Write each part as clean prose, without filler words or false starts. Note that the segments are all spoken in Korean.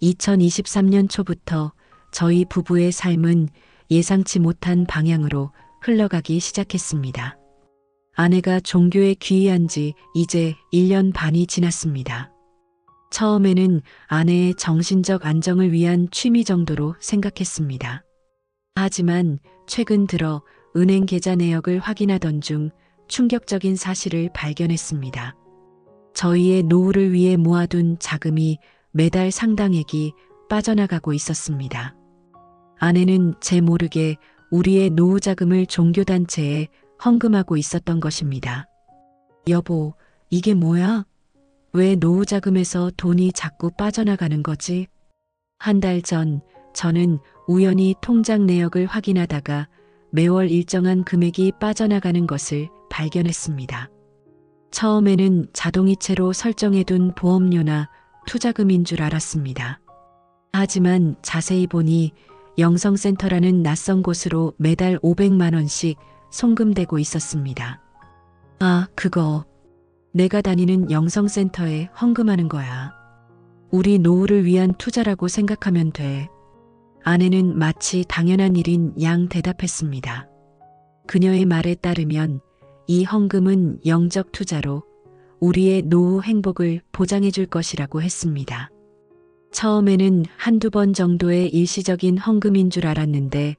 2023년 초부터 저희 부부의 삶은 예상치 못한 방향으로 흘러가기 시작했습니다. 아내가 종교에 귀의한 지 이제 1년 반이 지났습니다. 처음에는 아내의 정신적 안정을 위한 취미 정도로 생각했습니다. 하지만 최근 들어 은행 계좌 내역을 확인하던 중 충격적인 사실을 발견했습니다. 저희의 노후를 위해 모아둔 자금이 매달 상당액이 빠져나가고 있었습니다. 아내는 제 모르게 우리의 노후 자금을 종교단체에 헌금하고 있었던 것입니다. 여보, 이게 뭐야? 왜 노후 자금에서 돈이 자꾸 빠져나가는 거지? 한 달 전 저는 우연히 통장 내역을 확인하다가 매월 일정한 금액이 빠져나가는 것을 발견했습니다. 처음에는 자동이체로 설정해둔 보험료나 투자금인 줄 알았습니다. 하지만 자세히 보니 영성센터라는 낯선 곳으로 매달 500만 원씩 송금되고 있었습니다. 아, 그거. 내가 다니는 영성센터에 헌금하는 거야. 우리 노후를 위한 투자라고 생각하면 돼. 아내는 마치 당연한 일인 양 대답했습니다. 그녀의 말에 따르면 이 헌금은 영적 투자로 우리의 노후 행복을 보장해 줄 것이라고 했습니다. 처음에는 한두 번 정도의 일시적인 헌금인 줄 알았는데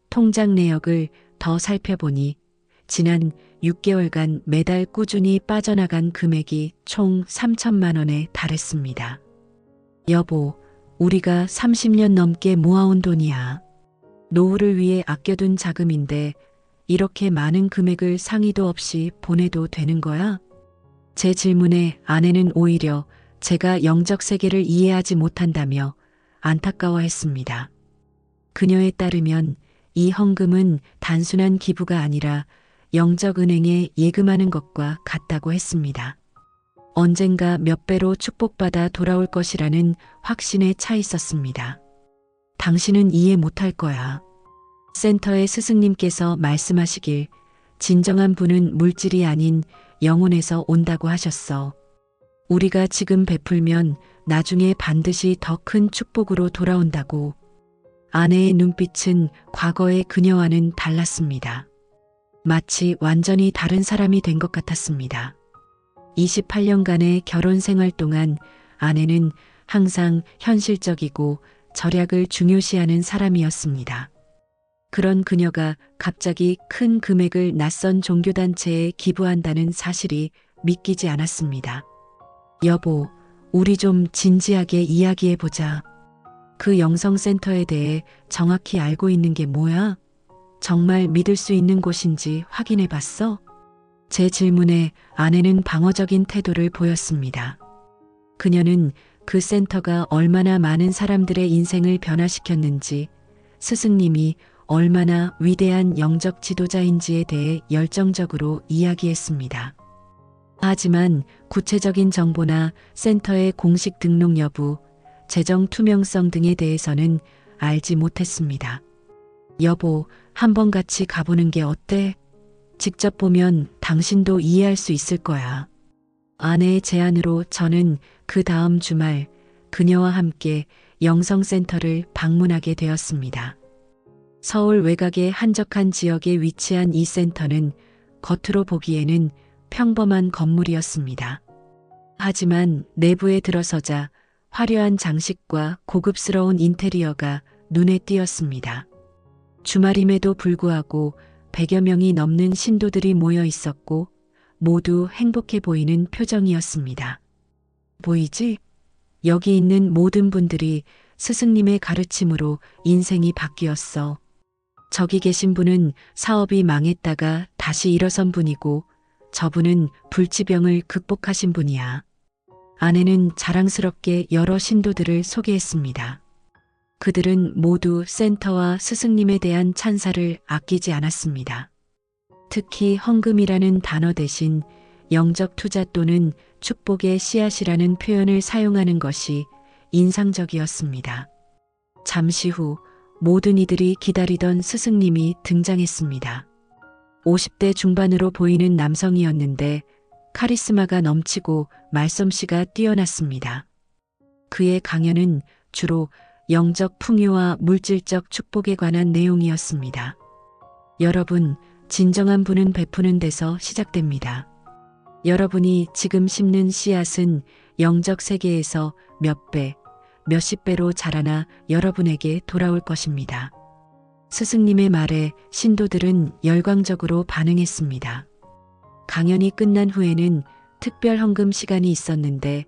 통장 내역을 더 살펴보니 지난 6개월간 매달 꾸준히 빠져나간 금액이 총 3천만 원에 달했습니다. 여보, 우리가 30년 넘게 모아온 돈이야. 노후를 위해 아껴둔 자금인데 이렇게 많은 금액을 상의도 없이 보내도 되는 거야? 제 질문에 아내는 오히려 제가 영적 세계를 이해하지 못한다며 안타까워했습니다. 그녀에 따르면 이 헌금은 단순한 기부가 아니라 영적 은행에 예금하는 것과 같다고 했습니다. 언젠가 몇 배로 축복받아 돌아올 것이라는 확신에 차 있었습니다. 당신은 이해 못할 거야. 센터의 스승님께서 말씀하시길 진정한 부는 물질이 아닌 영혼에서 온다고 하셨어. 우리가 지금 베풀면 나중에 반드시 더 큰 축복으로 돌아온다고. 아내의 눈빛은 과거의 그녀와는 달랐습니다. 마치 완전히 다른 사람이 된 것 같았습니다. 28년간의 결혼 생활 동안 아내는 항상 현실적이고 절약을 중요시하는 사람이었습니다. 그런 그녀가 갑자기 큰 금액을 낯선 종교단체에 기부한다는 사실이 믿기지 않았습니다. 여보, 우리 좀 진지하게 이야기해보자. 그 영성센터에 대해 정확히 알고 있는 게 뭐야? 정말 믿을 수 있는 곳인지 확인해봤어? 제 질문에 아내는 방어적인 태도를 보였습니다. 그녀는 그 센터가 얼마나 많은 사람들의 인생을 변화시켰는지, 스승님이 얼마나 위대한 영적 지도자인지에 대해 열정적으로 이야기했습니다. 하지만 구체적인 정보나 센터의 공식 등록 여부, 재정 투명성 등에 대해서는 알지 못했습니다. 여보, 한번 같이 가보는 게 어때? 직접 보면 당신도 이해할 수 있을 거야. 아내의 제안으로 저는 그 다음 주말 그녀와 함께 영성센터를 방문하게 되었습니다. 서울 외곽의 한적한 지역에 위치한 이 센터는 겉으로 보기에는 평범한 건물이었습니다. 하지만 내부에 들어서자 화려한 장식과 고급스러운 인테리어가 눈에 띄었습니다. 주말임에도 불구하고 100여 명이 넘는 신도들이 모여 있었고 모두 행복해 보이는 표정이었습니다. 보이지? 여기 있는 모든 분들이 스승님의 가르침으로 인생이 바뀌었어. 저기 계신 분은 사업이 망했다가 다시 일어선 분이고 저분은 불치병을 극복하신 분이야. 아내는 자랑스럽게 여러 신도들을 소개했습니다. 그들은 모두 센터와 스승님에 대한 찬사를 아끼지 않았습니다. 특히 헌금이라는 단어 대신 영적 투자 또는 축복의 씨앗이라는 표현을 사용하는 것이 인상적이었습니다. 잠시 후 모든 이들이 기다리던 스승님이 등장했습니다. 50대 중반으로 보이는 남성이었는데 카리스마가 넘치고 말솜씨가 뛰어났습니다. 그의 강연은 주로 영적 풍요와 물질적 축복에 관한 내용이었습니다. 여러분, 진정한 부는 베푸는 데서 시작됩니다. 여러분이 지금 심는 씨앗은 영적 세계에서 몇 배, 몇십 배로 자라나 여러분에게 돌아올 것입니다. 스승님의 말에 신도들은 열광적으로 반응했습니다. 강연이 끝난 후에는 특별 헌금 시간이 있었는데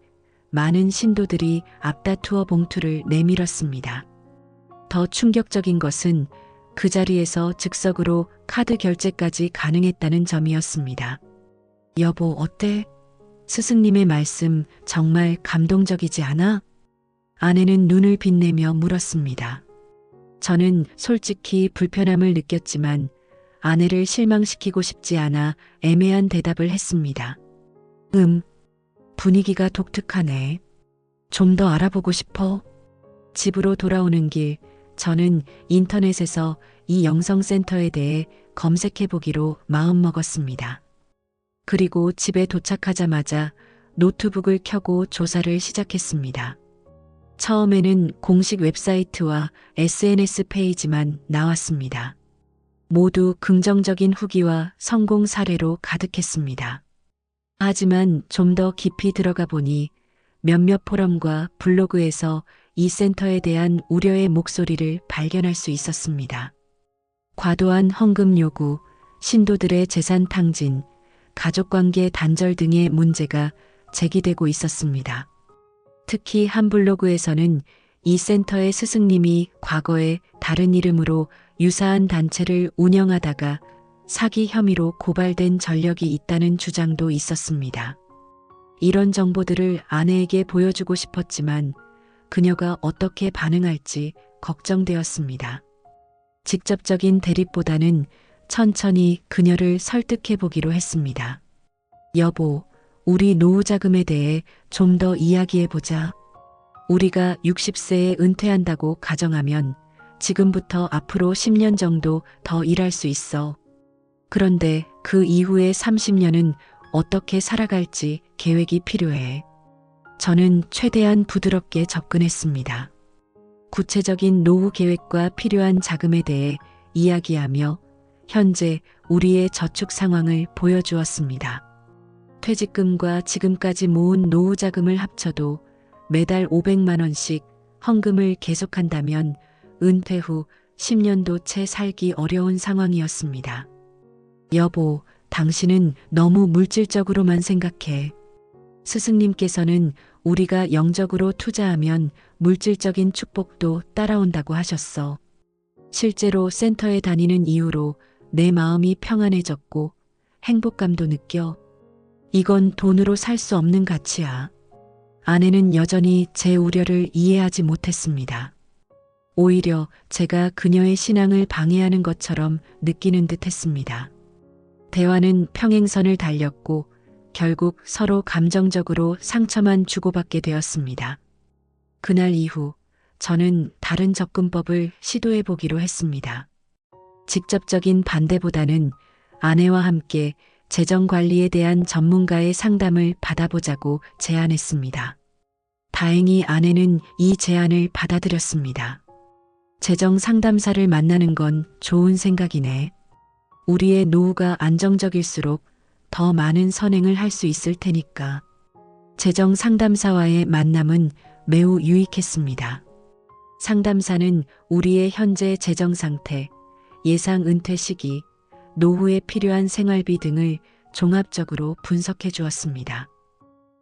많은 신도들이 앞다투어 봉투를 내밀었습니다. 더 충격적인 것은 그 자리에서 즉석으로 카드 결제까지 가능했다는 점이었습니다. 여보, 어때? 스승님의 말씀 정말 감동적이지 않아? 아내는 눈을 빛내며 물었습니다. 저는 솔직히 불편함을 느꼈지만 아내를 실망시키고 싶지 않아 애매한 대답을 했습니다. 분위기가 독특하네. 좀 더 알아보고 싶어. 집으로 돌아오는 길, 저는 인터넷에서 이 영성센터에 대해 검색해 보기로 마음먹었습니다. 그리고 집에 도착하자마자 노트북을 켜고 조사를 시작했습니다. 처음에는 공식 웹사이트와 SNS 페이지만 나왔습니다. 모두 긍정적인 후기와 성공 사례로 가득했습니다. 하지만 좀 더 깊이 들어가 보니 몇몇 포럼과 블로그에서 이 센터에 대한 우려의 목소리를 발견할 수 있었습니다. 과도한 헌금 요구, 신도들의 재산 탕진, 가족관계 단절 등의 문제가 제기되고 있었습니다. 특히 한 블로그에서는 이 센터의 스승님이 과거에 다른 이름으로 유사한 단체를 운영하다가 사기 혐의로 고발된 전력이 있다는 주장도 있었습니다. 이런 정보들을 아내에게 보여주고 싶었지만 그녀가 어떻게 반응할지 걱정되었습니다. 직접적인 대립보다는 천천히 그녀를 설득해 보기로 했습니다. 여보, 우리 노후 자금에 대해 좀 더 이야기해 보자. 우리가 60세에 은퇴한다고 가정하면 지금부터 앞으로 10년 정도 더 일할 수 있어. 그런데 그 이후의 30년은 어떻게 살아갈지 계획이 필요해. 저는 최대한 부드럽게 접근했습니다. 구체적인 노후 계획과 필요한 자금에 대해 이야기하며 현재 우리의 저축 상황을 보여주었습니다. 퇴직금과 지금까지 모은 노후 자금을 합쳐도 매달 500만 원씩 헌금을 계속한다면 은퇴 후 10년도 채 살기 어려운 상황이었습니다. 여보, 당신은 너무 물질적으로만 생각해. 스승님께서는 우리가 영적으로 투자하면 물질적인 축복도 따라온다고 하셨어. 실제로 센터에 다니는 이후로 내 마음이 평안해졌고 행복감도 느껴. 이건 돈으로 살 수 없는 가치야. 아내는 여전히 제 우려를 이해하지 못했습니다. 오히려 제가 그녀의 신앙을 방해하는 것처럼 느끼는 듯 했습니다. 대화는 평행선을 달렸고 결국 서로 감정적으로 상처만 주고받게 되었습니다. 그날 이후 저는 다른 접근법을 시도해 보기로 했습니다. 직접적인 반대보다는 아내와 함께 재정 관리에 대한 전문가의 상담을 받아보자고 제안했습니다. 다행히 아내는 이 제안을 받아들였습니다. 재정 상담사를 만나는 건 좋은 생각이네. 우리의 노후가 안정적일수록 더 많은 선행을 할 수 있을 테니까. 재정 상담사와의 만남은 매우 유익했습니다. 상담사는 우리의 현재 재정 상태, 예상 은퇴 시기, 노후에 필요한 생활비 등을 종합적으로 분석해 주었습니다.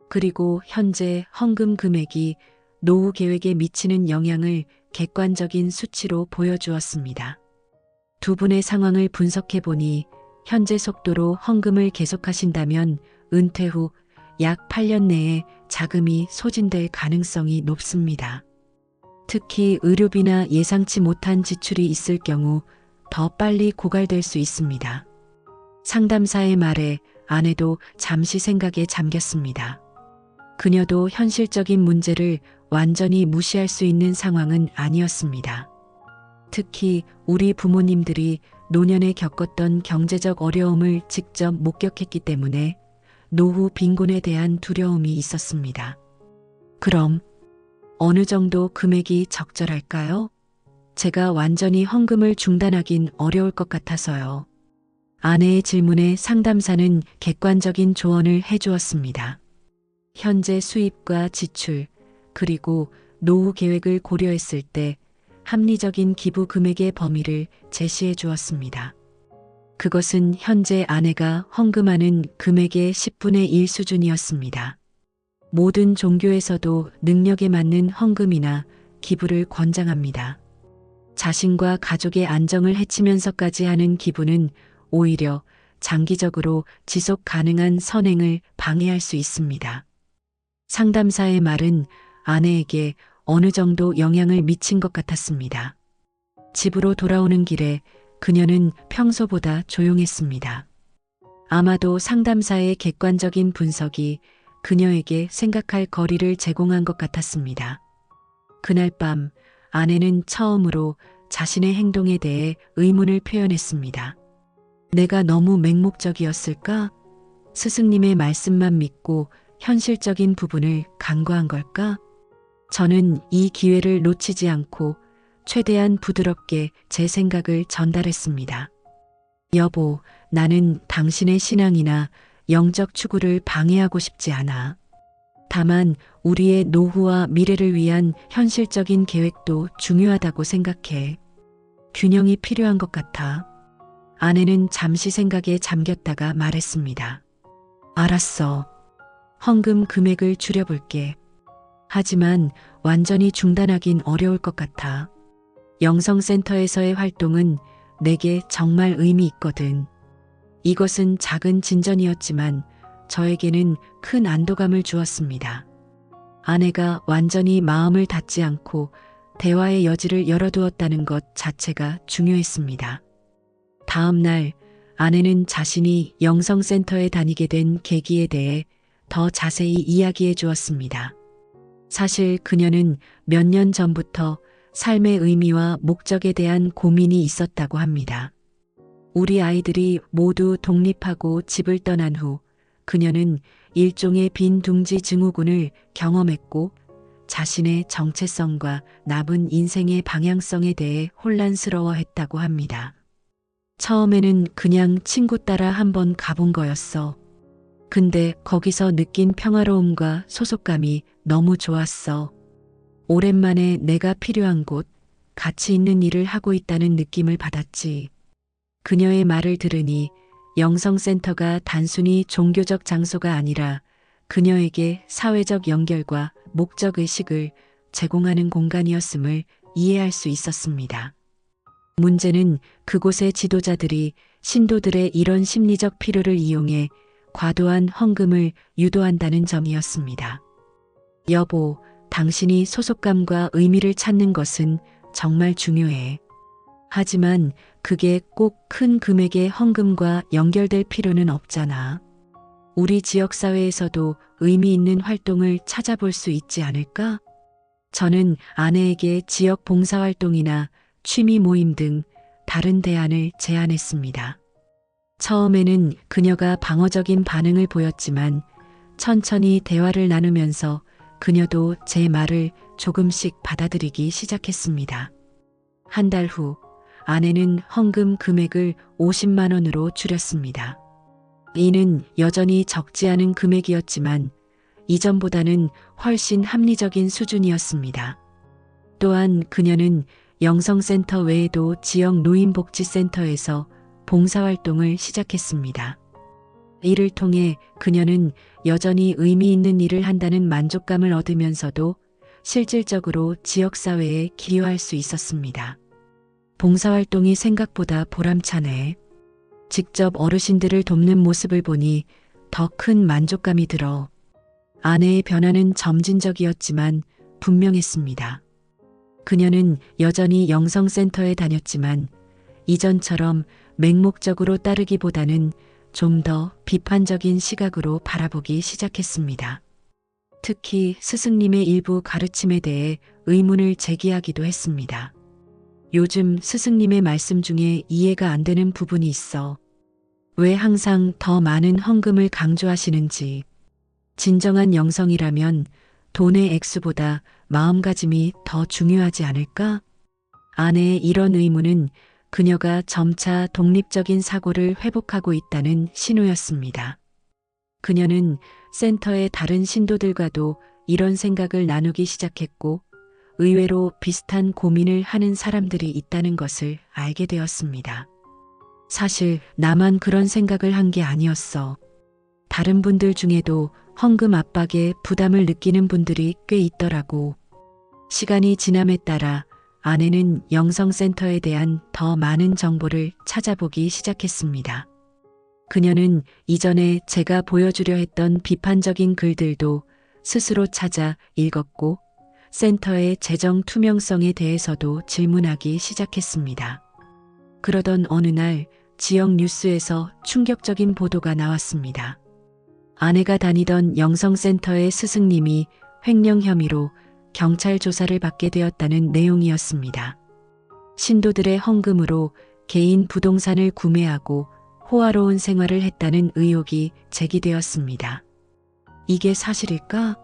그리고 현재 헌금 금액이 노후 계획에 미치는 영향을 객관적인 수치로 보여주었습니다. 두 분의 상황을 분석해 보니 현재 속도로 헌금을 계속하신다면 은퇴 후 약 8년 내에 자금이 소진될 가능성이 높습니다. 특히 의료비나 예상치 못한 지출이 있을 경우 더 빨리 고갈될 수 있습니다. 상담사의 말에 아내도 잠시 생각에 잠겼습니다. 그녀도 현실적인 문제를 완전히 무시할 수 있는 상황은 아니었습니다. 특히 우리 부모님들이 노년에 겪었던 경제적 어려움을 직접 목격했기 때문에 노후 빈곤에 대한 두려움이 있었습니다. 그럼 어느 정도 금액이 적절할까요? 제가 완전히 헌금을 중단하긴 어려울 것 같아서요. 아내의 질문에 상담사는 객관적인 조언을 해주었습니다. 현재 수입과 지출, 그리고 노후 계획을 고려했을 때 합리적인 기부 금액의 범위를 제시해 주었습니다. 그것은 현재 아내가 헌금하는 금액의 10분의 1 수준이었습니다. 모든 종교에서도 능력에 맞는 헌금이나 기부를 권장합니다. 자신과 가족의 안정을 해치면서까지 하는 기부는 오히려 장기적으로 지속 가능한 선행을 방해할 수 있습니다. 상담사의 말은 아내에게 어느 정도 영향을 미친 것 같았습니다. 집으로 돌아오는 길에 그녀는 평소보다 조용했습니다. 아마도 상담사의 객관적인 분석이 그녀에게 생각할 거리를 제공한 것 같았습니다. 그날 밤 아내는 처음으로 자신의 행동에 대해 의문을 표현했습니다. 내가 너무 맹목적이었을까? 스승님의 말씀만 믿고 현실적인 부분을 간과한 걸까? 저는 이 기회를 놓치지 않고 최대한 부드럽게 제 생각을 전달했습니다. 여보, 나는 당신의 신앙이나 영적 추구를 방해하고 싶지 않아. 다만 우리의 노후와 미래를 위한 현실적인 계획도 중요하다고 생각해. 균형이 필요한 것 같아. 아내는 잠시 생각에 잠겼다가 말했습니다. 알았어. 헌금 금액을 줄여볼게. 하지만 완전히 중단하긴 어려울 것 같아. 영성센터에서의 활동은 내게 정말 의미 있거든. 이것은 작은 진전이었지만 저에게는 큰 안도감을 주었습니다. 아내가 완전히 마음을 닫지 않고 대화의 여지를 열어두었다는 것 자체가 중요했습니다. 다음 날 아내는 자신이 영성센터에 다니게 된 계기에 대해 더 자세히 이야기해 주었습니다. 사실 그녀는 몇 년 전부터 삶의 의미와 목적에 대한 고민이 있었다고 합니다. 우리 아이들이 모두 독립하고 집을 떠난 후 그녀는 일종의 빈둥지 증후군을 경험했고 자신의 정체성과 남은 인생의 방향성에 대해 혼란스러워했다고 합니다. 처음에는 그냥 친구 따라 한번 가본 거였어. 근데 거기서 느낀 평화로움과 소속감이 너무 좋았어. 오랜만에 내가 필요한 곳, 가치 있는 일을 하고 있다는 느낌을 받았지. 그녀의 말을 들으니 영성센터가 단순히 종교적 장소가 아니라 그녀에게 사회적 연결과 목적의식을 제공하는 공간이었음을 이해할 수 있었습니다. 문제는 그곳의 지도자들이 신도들의 이런 심리적 필요를 이용해 과도한 헌금을 유도한다는 점이었습니다. 여보, 당신이 소속감과 의미를 찾는 것은 정말 중요해. 하지만 그게 꼭 큰 금액의 헌금과 연결될 필요는 없잖아. 우리 지역사회에서도 의미 있는 활동을 찾아볼 수 있지 않을까? 저는 아내에게 지역 봉사활동이나 취미 모임 등 다른 대안을 제안했습니다. 처음에는 그녀가 방어적인 반응을 보였지만 천천히 대화를 나누면서 그녀도 제 말을 조금씩 받아들이기 시작했습니다. 한 달 후 아내는 헌금 금액을 50만 원으로 줄였습니다. 이는 여전히 적지 않은 금액이었지만 이전보다는 훨씬 합리적인 수준이었습니다. 또한 그녀는 영성센터 외에도 지역 노인복지센터에서 봉사활동을 시작했습니다. 이를 통해 그녀는 여전히 의미 있는 일을 한다는 만족감을 얻으면서도 실질적으로 지역사회에 기여할 수 있었습니다. 봉사활동이 생각보다 보람차네. 직접 어르신들을 돕는 모습을 보니 더 큰 만족감이 들어. 아내의 변화는 점진적이었지만 분명했습니다. 그녀는 여전히 영성센터에 다녔지만 이전처럼 맹목적으로 따르기보다는 좀 더 비판적인 시각으로 바라보기 시작했습니다. 특히 스승님의 일부 가르침에 대해 의문을 제기하기도 했습니다. 요즘 스승님의 말씀 중에 이해가 안 되는 부분이 있어. 왜 항상 더 많은 헌금을 강조하시는지. 진정한 영성이라면 돈의 액수보다 마음가짐이 더 중요하지 않을까? 아내의 이런 의문은 그녀가 점차 독립적인 사고를 회복하고 있다는 신호였습니다. 그녀는 센터의 다른 신도들과도 이런 생각을 나누기 시작했고, 의외로 비슷한 고민을 하는 사람들이 있다는 것을 알게 되었습니다. 사실 나만 그런 생각을 한 게 아니었어. 다른 분들 중에도 헌금 압박에 부담을 느끼는 분들이 꽤 있더라고. 시간이 지남에 따라 아내는 영성센터에 대한 더 많은 정보를 찾아보기 시작했습니다. 그녀는 이전에 제가 보여주려 했던 비판적인 글들도 스스로 찾아 읽었고, 센터의 재정 투명성에 대해서도 질문하기 시작했습니다. 그러던 어느 날 지역 뉴스에서 충격적인 보도가 나왔습니다. 아내가 다니던 영성센터의 스승님이 횡령 혐의로 경찰 조사를 받게 되었다는 내용이었습니다. 신도들의 헌금으로 개인 부동산을 구매하고 호화로운 생활을 했다는 의혹이 제기되었습니다. 이게 사실일까?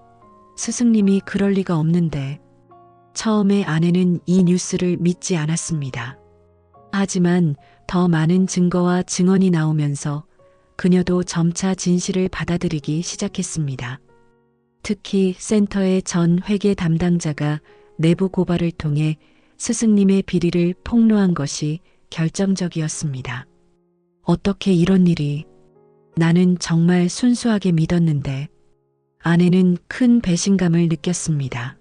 스승님이 그럴 리가 없는데. 처음에 아내는 이 뉴스를 믿지 않았습니다. 하지만 더 많은 증거와 증언이 나오면서 그녀도 점차 진실을 받아들이기 시작했습니다. 특히 센터의 전 회계 담당자가 내부 고발을 통해 스승님의 비리를 폭로한 것이 결정적이었습니다. 어떻게 이런 일이? 나는 정말 순수하게 믿었는데. 아내는 큰 배신감을 느꼈습니다.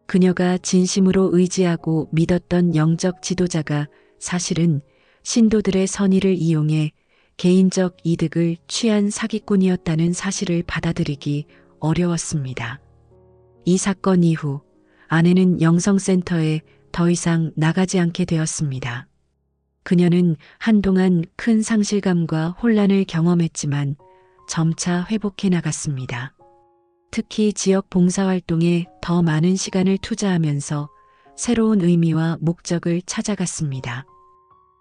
그녀가 진심으로 의지하고 믿었던 영적 지도자가 사실은 신도들의 선의를 이용해 개인적 이득을 취한 사기꾼이었다는 사실을 받아들이기 어려웠습니다. 이 사건 이후 아내는 영성센터에 더 이상 나가지 않게 되었습니다. 그녀는 한동안 큰 상실감과 혼란을 경험했지만 점차 회복해 나갔습니다. 특히 지역 봉사활동에 더 많은 시간을 투자하면서 새로운 의미와 목적을 찾아갔습니다.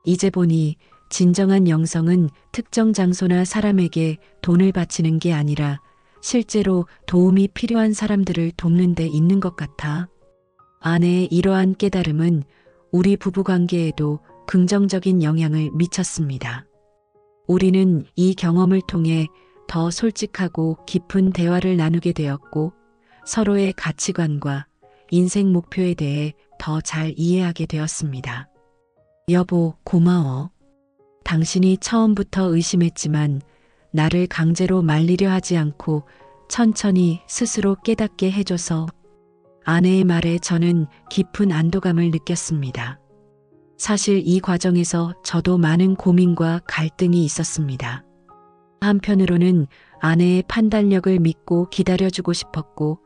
이제 보니 진정한 영성은 특정 장소나 사람에게 돈을 바치는 게 아니라 실제로 도움이 필요한 사람들을 돕는 데 있는 것 같아. 아내의 이러한 깨달음은 우리 부부관계에도 긍정적인 영향을 미쳤습니다. 우리는 이 경험을 통해 더 솔직하고 깊은 대화를 나누게 되었고, 서로의 가치관과 인생 목표에 대해 더 잘 이해하게 되었습니다. 여보, 고마워. 당신이 처음부터 의심했지만 나를 강제로 말리려 하지 않고 천천히 스스로 깨닫게 해줘서. 아내의 말에 저는 깊은 안도감을 느꼈습니다. 사실 이 과정에서 저도 많은 고민과 갈등이 있었습니다. 한편으로는 아내의 판단력을 믿고 기다려주고 싶었고,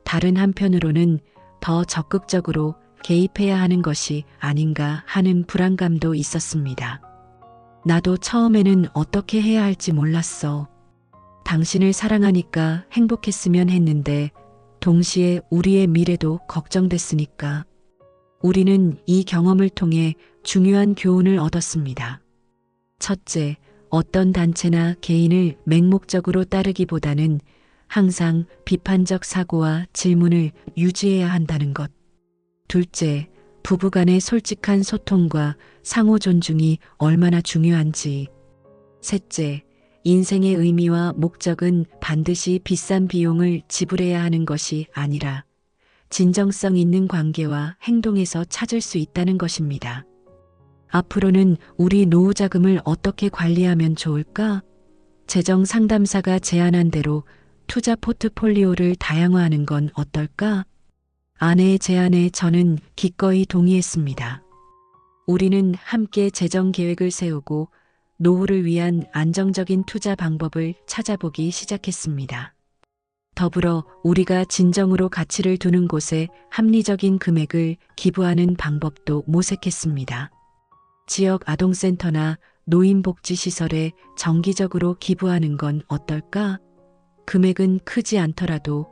다른 한편으로는 더 적극적으로 개입해야 하는 것이 아닌가 하는 불안감도 있었습니다. 나도 처음에는 어떻게 해야 할지 몰랐어. 당신을 사랑하니까 행복했으면 했는데, 동시에 우리의 미래도 걱정됐으니까. 우리는 이 경험을 통해 중요한 교훈을 얻었습니다. 첫째, 어떤 단체나 개인을 맹목적으로 따르기보다는 항상 비판적 사고와 질문을 유지해야 한다는 것. 둘째, 부부간의 솔직한 소통과 상호 존중이 얼마나 중요한지. 셋째, 인생의 의미와 목적은 반드시 비싼 비용을 지불해야 하는 것이 아니라 진정성 있는 관계와 행동에서 찾을 수 있다는 것입니다. 앞으로는 우리 노후 자금을 어떻게 관리하면 좋을까? 재정 상담사가 제안한 대로 투자 포트폴리오를 다양화하는 건 어떨까? 아내의 제안에 저는 기꺼이 동의했습니다. 우리는 함께 재정 계획을 세우고 노후를 위한 안정적인 투자 방법을 찾아보기 시작했습니다. 더불어 우리가 진정으로 가치를 두는 곳에 합리적인 금액을 기부하는 방법도 모색했습니다. 지역 아동센터나 노인복지시설에 정기적으로 기부하는 건 어떨까? 금액은 크지 않더라도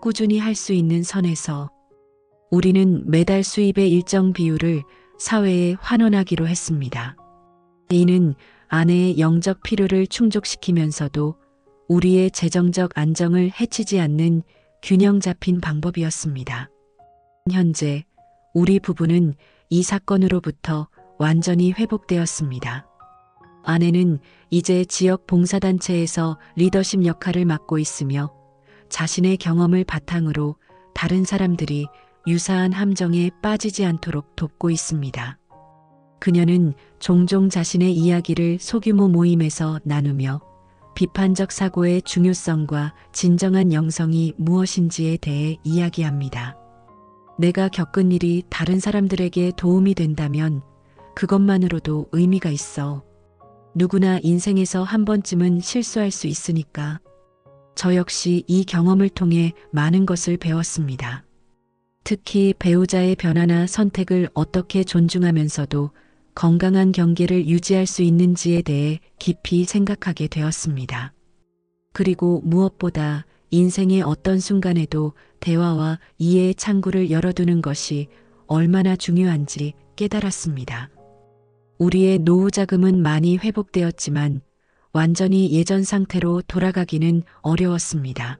꾸준히 할 수 있는 선에서. 우리는 매달 수입의 일정 비율을 사회에 환원하기로 했습니다. 이는 아내의 영적 필요를 충족시키면서도 우리의 재정적 안정을 해치지 않는 균형 잡힌 방법이었습니다. 현재 우리 부부는 이 사건으로부터 완전히 회복되었습니다. 아내는 이제 지역 봉사단체에서 리더십 역할을 맡고 있으며 자신의 경험을 바탕으로 다른 사람들이 유사한 함정에 빠지지 않도록 돕고 있습니다. 그녀는 종종 자신의 이야기를 소규모 모임에서 나누며 비판적 사고의 중요성과 진정한 영성이 무엇인지에 대해 이야기합니다. 내가 겪은 일이 다른 사람들에게 도움이 된다면 그것만으로도 의미가 있어. 누구나 인생에서 한 번쯤은 실수할 수 있으니까. 저 역시 이 경험을 통해 많은 것을 배웠습니다. 특히 배우자의 변화나 선택을 어떻게 존중하면서도 건강한 경계를 유지할 수 있는지에 대해 깊이 생각하게 되었습니다. 그리고 무엇보다 인생의 어떤 순간에도 대화와 이해의 창구를 열어두는 것이 얼마나 중요한지 깨달았습니다. 우리의 노후 자금은 많이 회복되었지만 완전히 예전 상태로 돌아가기는 어려웠습니다.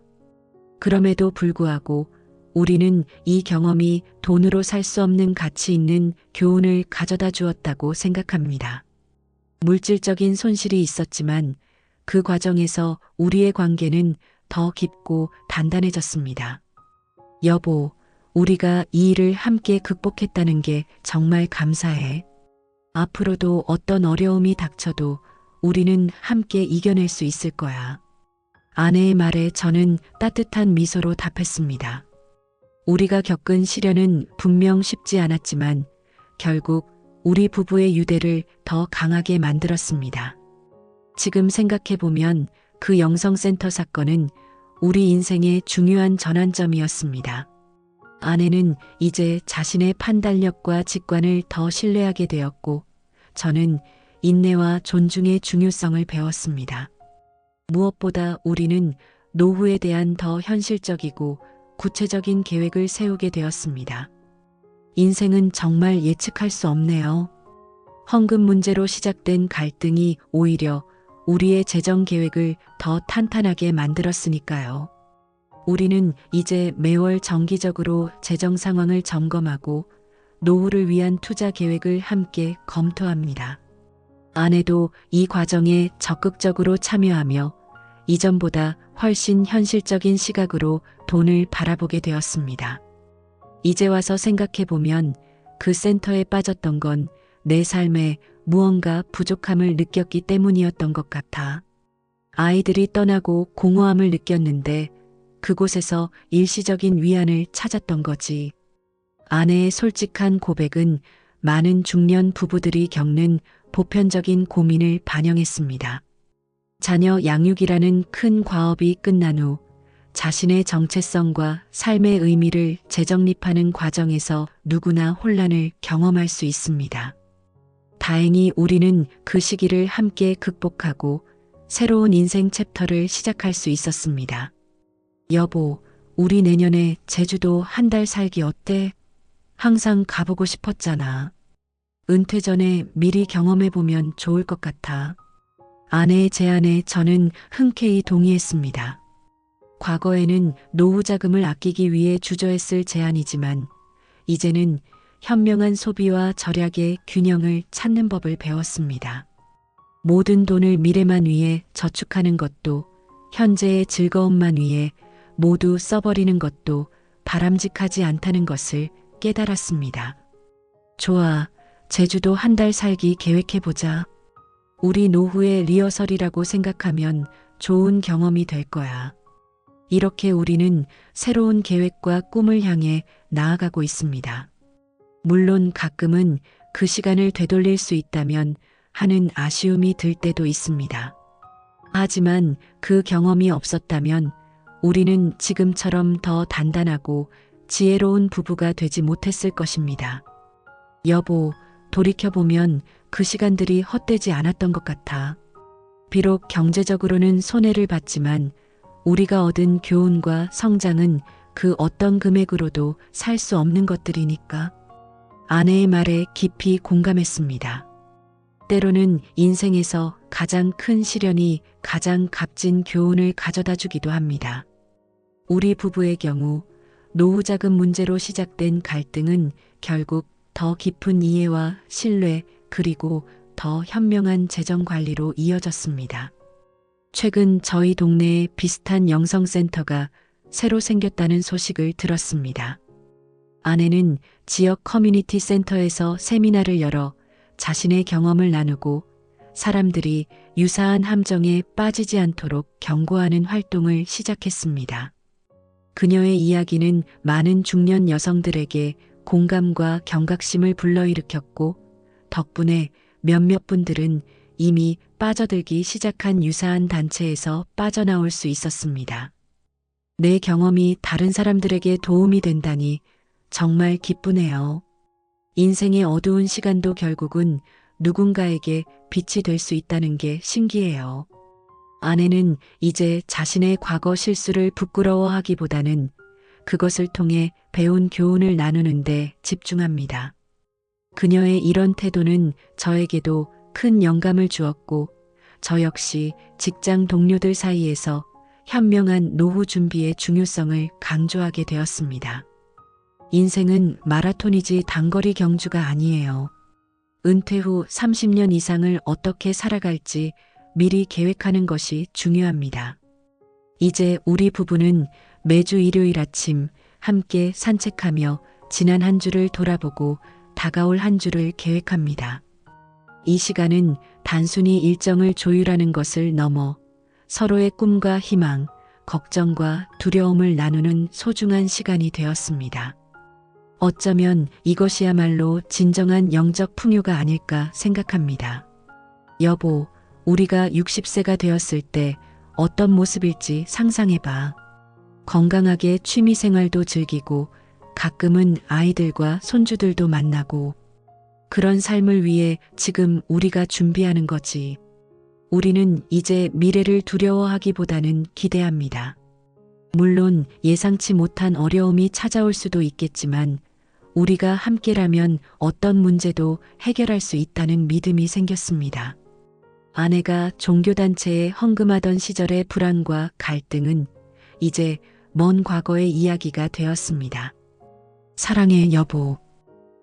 그럼에도 불구하고 우리는 이 경험이 돈으로 살 수 없는 가치 있는 교훈을 가져다 주었다고 생각합니다. 물질적인 손실이 있었지만 그 과정에서 우리의 관계는 더 깊고 단단해졌습니다. 여보, 우리가 이 일을 함께 극복했다는 게 정말 감사해. 앞으로도 어떤 어려움이 닥쳐도 우리는 함께 이겨낼 수 있을 거야. 아내의 말에 저는 따뜻한 미소로 답했습니다. 우리가 겪은 시련은 분명 쉽지 않았지만 결국 우리 부부의 유대를 더 강하게 만들었습니다. 지금 생각해보면 그 영성센터 사건은 우리 인생의 중요한 전환점이었습니다. 아내는 이제 자신의 판단력과 직관을 더 신뢰하게 되었고 저는 인내와 존중의 중요성을 배웠습니다. 무엇보다 우리는 노후에 대한 더 현실적이고 구체적인 계획을 세우게 되었습니다. 인생은 정말 예측할 수 없네요. 헌금 문제로 시작된 갈등이 오히려 우리의 재정 계획을 더 탄탄하게 만들었으니까요. 우리는 이제 매월 정기적으로 재정 상황을 점검하고 노후를 위한 투자 계획을 함께 검토합니다. 아내도 이 과정에 적극적으로 참여하며 이전보다 훨씬 현실적인 시각으로 돈을 바라보게 되었습니다. 이제 와서 생각해보면 그 센터에 빠졌던 건 내 삶에 무언가 부족함을 느꼈기 때문이었던 것 같아. 아이들이 떠나고 공허함을 느꼈는데 그곳에서 일시적인 위안을 찾았던 거지. 아내의 솔직한 고백은 많은 중년 부부들이 겪는 보편적인 고민을 반영했습니다. 자녀 양육이라는 큰 과업이 끝난 후 자신의 정체성과 삶의 의미를 재정립하는 과정에서 누구나 혼란을 경험할 수 있습니다. 다행히 우리는 그 시기를 함께 극복하고 새로운 인생 챕터를 시작할 수 있었습니다. 여보, 우리 내년에 제주도 한 달 살기 어때? 항상 가보고 싶었잖아. 은퇴 전에 미리 경험해보면 좋을 것 같아. 아내의 제안에 저는 흔쾌히 동의했습니다. 과거에는 노후 자금을 아끼기 위해 주저했을 제안이지만 이제는 현명한 소비와 절약의 균형을 찾는 법을 배웠습니다. 모든 돈을 미래만 위해 저축하는 것도 현재의 즐거움만 위해 모두 써버리는 것도 바람직하지 않다는 것을 깨달았습니다. 좋아, 제주도 한 달 살기 계획해보자. 우리 노후의 리허설이라고 생각하면 좋은 경험이 될 거야. 이렇게 우리는 새로운 계획과 꿈을 향해 나아가고 있습니다. 물론 가끔은 그 시간을 되돌릴 수 있다면 하는 아쉬움이 들 때도 있습니다. 하지만 그 경험이 없었다면 우리는 지금처럼 더 단단하고 지혜로운 부부가 되지 못했을 것입니다. 여보, 돌이켜보면 그 시간들이 헛되지 않았던 것 같아. 비록 경제적으로는 손해를 봤지만 우리가 얻은 교훈과 성장은 그 어떤 금액으로도 살 수 없는 것들이니까. 아내의 말에 깊이 공감했습니다. 때로는 인생에서 가장 큰 시련이 가장 값진 교훈을 가져다 주기도 합니다. 우리 부부의 경우 노후 자금 문제로 시작된 갈등은 결국 더 깊은 이해와 신뢰 그리고 더 현명한 재정 관리로 이어졌습니다. 최근 저희 동네에 비슷한 영성센터가 새로 생겼다는 소식을 들었습니다. 아내는 지역 커뮤니티 센터에서 세미나를 열어 자신의 경험을 나누고 사람들이 유사한 함정에 빠지지 않도록 경고하는 활동을 시작했습니다. 그녀의 이야기는 많은 중년 여성들에게 공감과 경각심을 불러일으켰고 덕분에 몇몇 분들은 이미 빠져들기 시작한 유사한 단체에서 빠져나올 수 있었습니다. 내 경험이 다른 사람들에게 도움이 된다니 정말 기쁘네요. 인생의 어두운 시간도 결국은 누군가에게 빛이 될 수 있다는 게 신기해요. 아내는 이제 자신의 과거 실수를 부끄러워하기보다는 그것을 통해 배운 교훈을 나누는데 집중합니다. 그녀의 이런 태도는 저에게도 큰 영감을 주었고 저 역시 직장 동료들 사이에서 현명한 노후 준비의 중요성을 강조하게 되었습니다. 인생은 마라톤이지 단거리 경주가 아니에요. 은퇴 후 30년 이상을 어떻게 살아갈지 미리 계획하는 것이 중요합니다. 이제 우리 부부는 매주 일요일 아침 함께 산책하며 지난 한 주를 돌아보고 다가올 한 주를 계획합니다. 이 시간은 단순히 일정을 조율하는 것을 넘어 서로의 꿈과 희망, 걱정과 두려움을 나누는 소중한 시간이 되었습니다. 어쩌면 이것이야말로 진정한 영적 풍요가 아닐까 생각합니다. 여보, 우리가 60세가 되었을 때 어떤 모습일지 상상해봐. 건강하게 취미 생활도 즐기고 가끔은 아이들과 손주들도 만나고 그런 삶을 위해 지금 우리가 준비하는 거지. 우리는 이제 미래를 두려워하기보다는 기대합니다. 물론 예상치 못한 어려움이 찾아올 수도 있겠지만 우리가 함께라면 어떤 문제도 해결할 수 있다는 믿음이 생겼습니다. 아내가 종교단체에 헌금하던 시절의 불안과 갈등은 이제 먼 과거의 이야기가 되었습니다. 사랑해, 여보.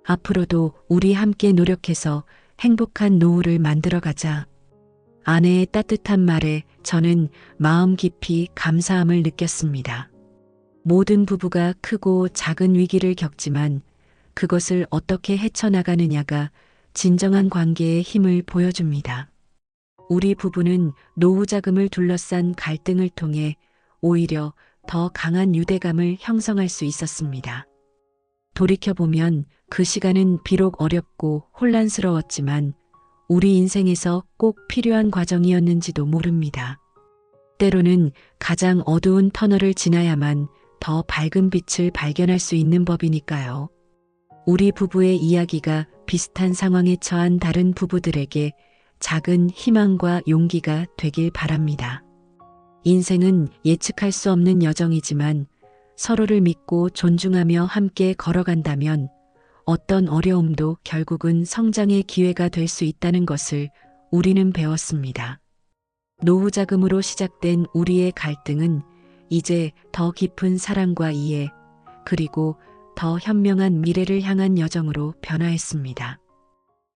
앞으로도 우리 함께 노력해서 행복한 노후를 만들어가자. 아내의 따뜻한 말에 저는 마음 깊이 감사함을 느꼈습니다. 모든 부부가 크고 작은 위기를 겪지만 그것을 어떻게 헤쳐나가느냐가 진정한 관계의 힘을 보여줍니다. 우리 부부는 노후 자금을 둘러싼 갈등을 통해 오히려 더 강한 유대감을 형성할 수 있었습니다. 돌이켜보면 그 시간은 비록 어렵고 혼란스러웠지만 우리 인생에서 꼭 필요한 과정이었는지도 모릅니다. 때로는 가장 어두운 터널을 지나야만 더 밝은 빛을 발견할 수 있는 법이니까요. 우리 부부의 이야기가 비슷한 상황에 처한 다른 부부들에게 작은 희망과 용기가 되길 바랍니다. 인생은 예측할 수 없는 여정이지만 서로를 믿고 존중하며 함께 걸어간다면 어떤 어려움도 결국은 성장의 기회가 될 수 있다는 것을 우리는 배웠습니다. 노후 자금으로 시작된 우리의 갈등은 이제 더 깊은 사랑과 이해, 그리고 더 현명한 미래를 향한 여정으로 변화했습니다.